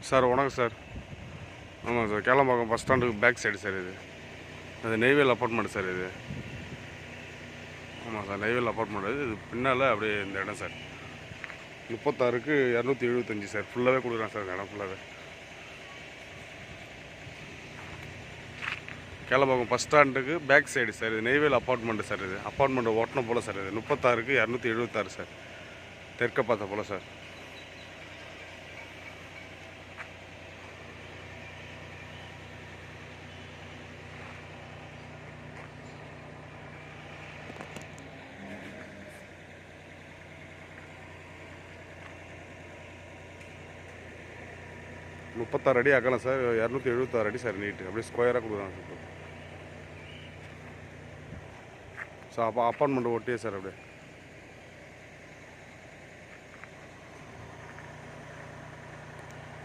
Sir வணக்கம் sir. ஆமாம் sir, Kelambakkam bus ஸ்டாண்டுக்கு பேக் சைடு சார் இது. அது நெய்வேல் அப்பார்ட்மெண்ட் சார் இது. ஆமாம் சார், நெய்வேல் அப்பார்ட்மெண்ட் இது பின்னால் அப்படியே இந்த இடம் சார். 36க்கு 275 சார். ஃபுல்லாகவே கொடுக்குறேன் சார், இந்த இடம் ஃபுல்லாகவே. கேளம்பாக்கம் பஸ் ஸ்டாண்டுக்கு பேக் சைடு சார். இது நெய்வேல் அப்பார்ட்மெண்ட்டு சார். இது அப்பார்ட்மெண்ட்டை ஓட்டின போல் சார். இது 36க்கு 276 சார். தெற்க பார்த்த போல் சார். முப்பத்தாறு அடி அகலம் சார். 276 அடி சார் நீட்டு. அப்படியே ஸ்கொயராக கொடுக்குறாங்க சார். ஸோ அப்பார்ட்மெண்ட் ஒட்டியே சார் அப்படியே.